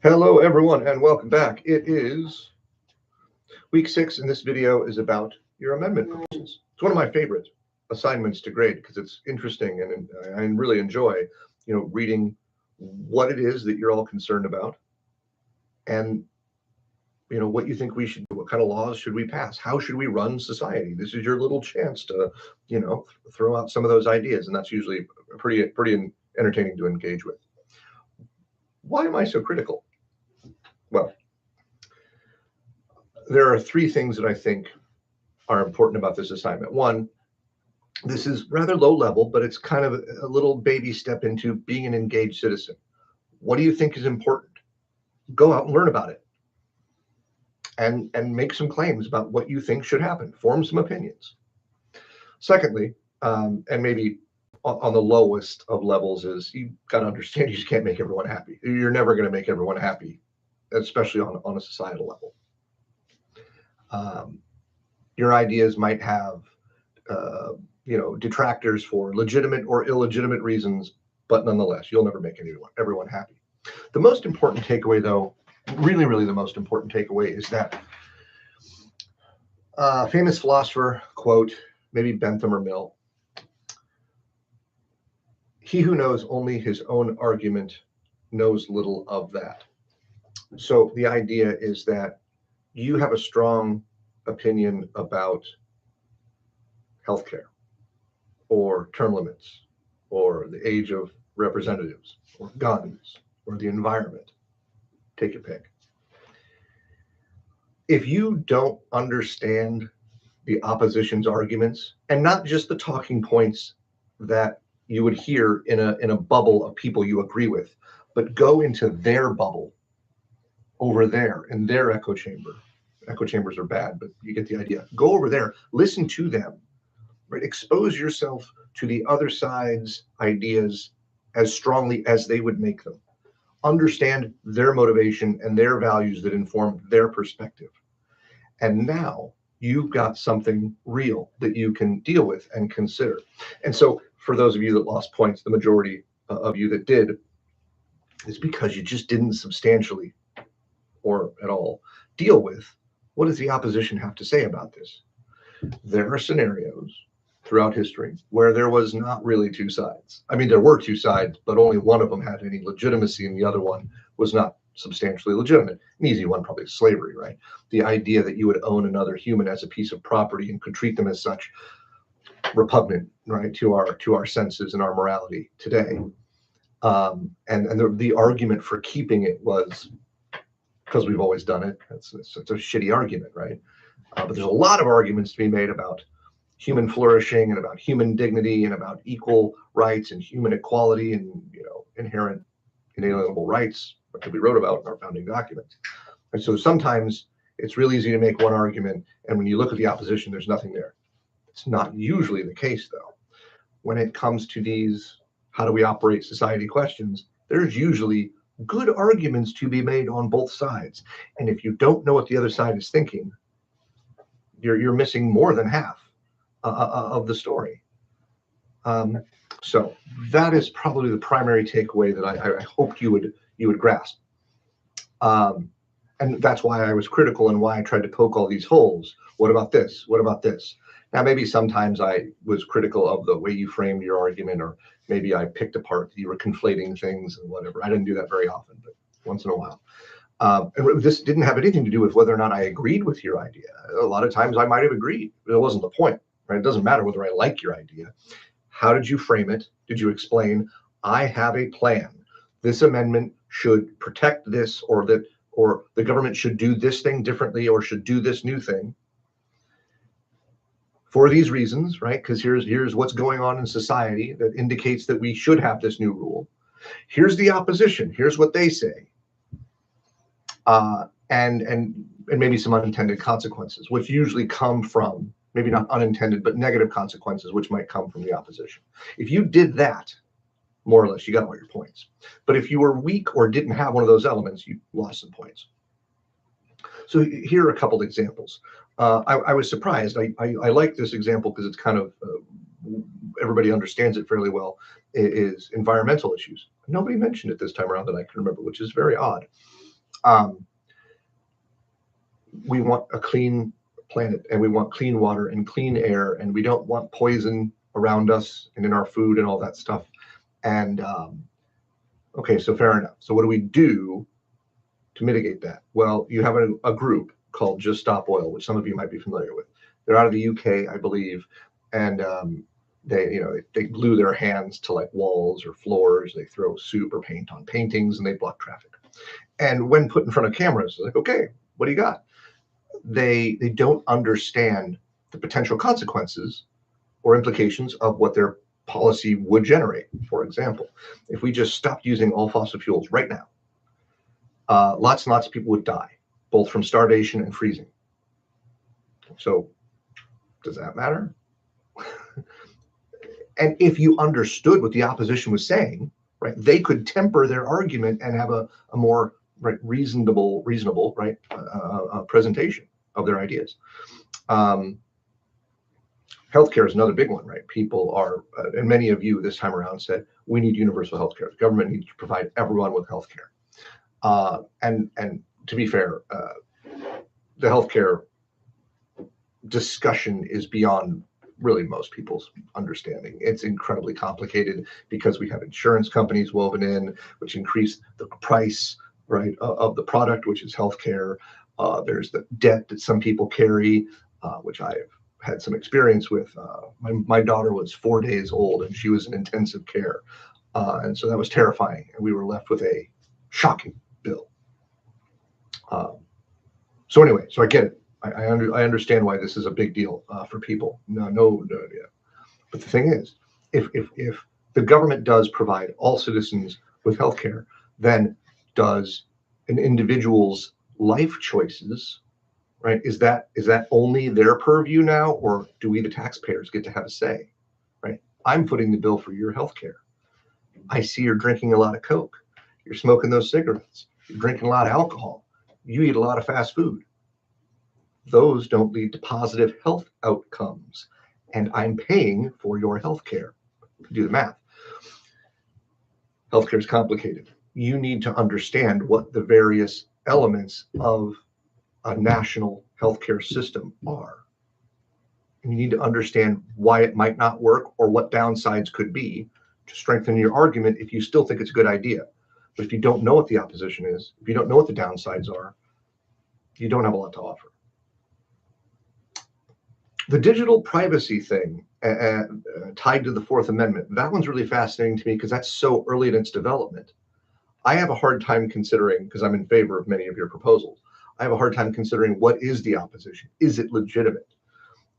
Hello, everyone, and welcome back. It is week 6, and this video is about your amendment proposals. It's one of my favorite assignments to grade because it's interesting, and I really enjoy, reading what it is that you're all concerned about, and what you think we should do. What kind of laws should we pass? How should we run society? This is your little chance to, throw out some of those ideas, and that's usually pretty entertaining to engage with. Why am I so critical? Well, there are 3 things that I think are important about this assignment. One, this is rather low level, but it's kind of a little baby step into being an engaged citizen. What do you think is important? Go out and learn about it, and make some claims about what you think should happen. Form some opinions. Secondly, and maybe on the lowest of levels, is you got to understand you just can't make everyone happy. You're never going to make everyone happy, especially on a societal level. Your ideas might have detractors for legitimate or illegitimate reasons, but nonetheless, you'll never make everyone happy. The most important takeaway, though, really the most important takeaway, is that famous philosopher quote, maybe Bentham or Mill, "He who knows only his own argument knows little of that." So the idea is that you have a strong opinion about healthcare, or term limits, or the age of representatives, or guns, or the environment. Take your pick. If you don't understand the opposition's arguments, and not just the talking points that you would hear in a bubble of people you agree with, but go into their bubble over there in their echo chamber. Echo chambers are bad, but you get the idea. Go over there, listen to them, right? Expose yourself to the other side's ideas as strongly as they would make them. Understand their motivation and their values that inform their perspective. And now you've got something real that you can deal with and consider. And so for those of you that lost points, the majority of you that did, is because you just didn't substantially or at all deal with what does the opposition have to say about this. There are scenarios throughout history where there was not really 2 sides. I mean, there were 2 sides, but only one of them had any legitimacy and the other one was not substantially legitimate. An easy one, probably slavery, right? The idea that you would own another human as a piece of property and could treat them as such, repugnant, right, to our senses and our morality today. And the argument for keeping it was because we've always done it. It's a shitty argument, right? But there's a lot of arguments to be made about human flourishing and about human dignity and about equal rights and human equality and inherent inalienable rights that we wrote about in our founding documents. And so sometimes it's really easy to make one argument, and when you look at the opposition, there's nothing there. It's not usually the case, though. When it comes to these how do we operate society questions, there's usually good arguments to be made on both sides. And if you don't know what the other side is thinking, you're missing more than half of the story. So that is probably the primary takeaway that I hoped you would grasp. And that's why I was critical and why I tried to poke all these holes. What about this? What about this? Now, maybe sometimes I was critical of the way you framed your argument, or maybe I picked apart, you were conflating things and whatever. I didn't do that very often, but once in a while. And this didn't have anything to do with whether or not I agreed with your idea. A lot of times I might have agreed, but it wasn't the point, right? It doesn't matter whether I like your idea. How did you frame it? Did you explain, I have a plan. This amendment should protect this, or the government should do this thing differently, or should do this new thing for these reasons, right? Because here's what's going on in society that indicates that we should have this new rule. Here's the opposition. Here's what they say. And maybe some unintended consequences, which usually come from, maybe not unintended, but negative consequences, which might come from the opposition. If you did that, more or less, you got all your points. But if you were weak or didn't have one of those elements, you lost some points. So here are a couple of examples. I was surprised. I like this example because it's kind of, everybody understands it fairly well, is environmental issues. Nobody mentioned it this time around that I can remember, which is very odd. Um, we want a clean planet, and we want clean water and clean air, and we don't want poison around us and in our food and all that stuff. And okay, so fair enough. So what do we do to mitigate that? Well, you have a group called Just Stop Oil, which some of you might be familiar with. They're out of the UK, I believe, and they glue their hands to like walls or floors. They throw soup or paint on paintings, and they block traffic. And when put in front of cameras, like, okay, what do you got? They don't understand the potential consequences or implications of what their policy would generate. For example, if we just stopped using all fossil fuels right now, lots and lots of people would die, both from starvation and freezing. So does that matter? And if you understood what the opposition was saying, right, they could temper their argument and have a more reasonable presentation of their ideas. Healthcare is another big one, right? People are, and many of you this time around said, we need universal healthcare. The government needs to provide everyone with healthcare. And to be fair, the healthcare discussion is beyond really most people's understanding. It's incredibly complicated because we have insurance companies woven in, which increase the price, right, of the product, which is healthcare. There's the debt that some people carry, which I've had some experience with. My daughter was 4 days old and she was in intensive care. And so that was terrifying. And we were left with a shocking bill. So anyway, so I get it. I understand why this is a big deal for people. No, yeah. But the thing is, if the government does provide all citizens with healthcare, then does an individual's life choices, right? Is that only their purview now, or do we, the taxpayers, get to have a say, right? I'm footing the bill for your healthcare. I see you're drinking a lot of Coke. You're smoking those cigarettes. You're drinking a lot of alcohol. You eat a lot of fast food. Those don't lead to positive health outcomes. And I'm paying for your health care. Do the math. Healthcare is complicated. You need to understand what the various elements of a national healthcare system are. And you need to understand why it might not work or what downsides could be to strengthen your argument if you still think it's a good idea. But if you don't know what the opposition is, if you don't know what the downsides are, you don't have a lot to offer. The digital privacy thing tied to the Fourth Amendment, that one's really fascinating to me because that's so early in its development. I have a hard time considering, because I'm in favor of many of your proposals, I have a hard time considering what is the opposition. Is it legitimate?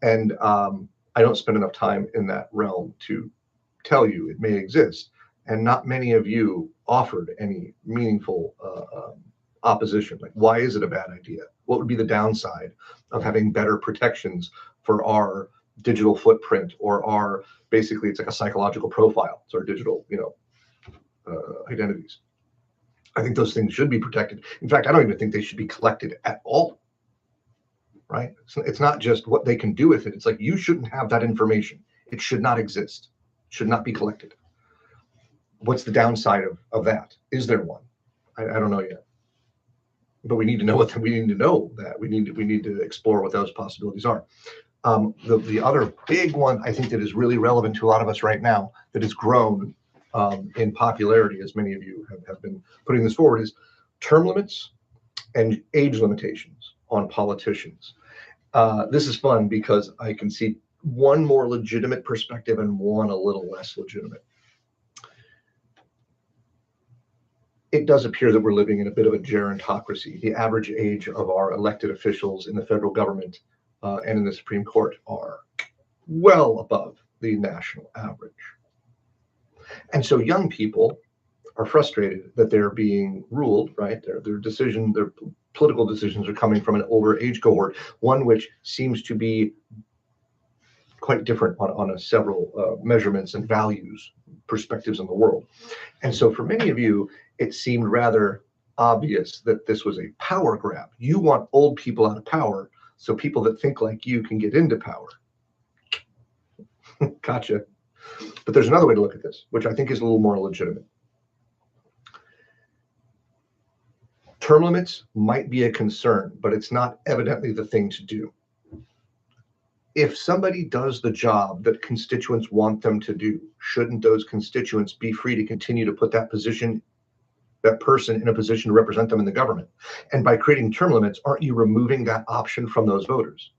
And I don't spend enough time in that realm to tell you it may exist. And not many of you offered any meaningful opposition. Like, why is it a bad idea? What would be the downside of having better protections for our digital footprint, or our, basically it's like a psychological profile. It's our digital, identities. I think those things should be protected. In fact, I don't even think they should be collected at all. Right? It's not just what they can do with it. It's like, you shouldn't have that information. It should not exist. It should not be collected. What's the downside of that? Is there one? I don't know yet. But we need to know what we need to know that we need to explore what those possibilities are. The other big one I think that is really relevant to a lot of us right now, that has grown in popularity, as many of you have been putting this forward, is term limits and age limitations on politicians. This is fun because I can see one more legitimate perspective and one a little less legitimate. It does appear that we're living in a bit of a gerontocracy. The average age of our elected officials in the federal government and in the Supreme Court are well above the national average. And so young people are frustrated that they're being ruled, right? Their political decisions are coming from an older age cohort, one which seems to be quite different on several measurements and values, perspectives in the world. And so for many of you, it seemed rather obvious that this was a power grab. You want old people out of power so people that think like you can get into power. Gotcha. But there's another way to look at this, which I think is a little more legitimate. Term limits might be a concern, but it's not evidently the thing to do. If somebody does the job that constituents want them to do, shouldn't those constituents be free to continue to put that person in a position to represent them in the government? And by creating term limits, aren't you removing that option from those voters?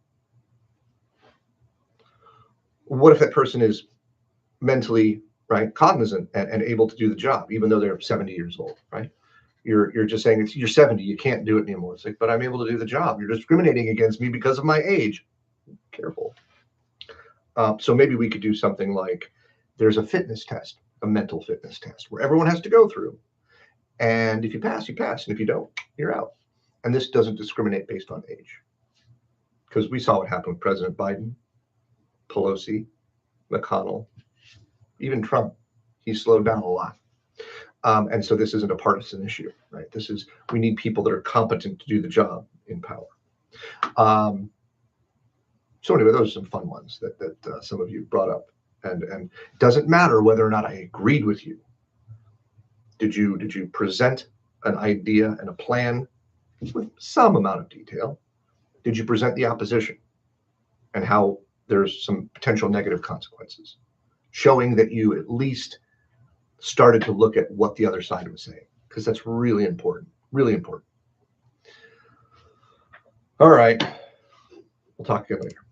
What if that person is mentally, right, cognizant and able to do the job, even though they're 70 years old, right? You're just saying you're 70, you can't do it anymore. It's like, but I'm able to do the job. You're discriminating against me because of my age. Careful. So maybe we could do something like there's a fitness test, a mental fitness test, where everyone has to go through. And if you pass, you pass. And if you don't, you're out. And this doesn't discriminate based on age. Because we saw what happened with President Biden, Pelosi, McConnell, even Trump. He slowed down a lot. And so this isn't a partisan issue, right? We need people that are competent to do the job in power. So anyway, those are some fun ones that some of you brought up. And it doesn't matter whether or not I agreed with you. Did you present an idea and a plan with some amount of detail? Did you present the opposition and how there's some potential negative consequences, showing that you at least started to look at what the other side was saying? Because that's really important, really important. All right. We'll talk again later.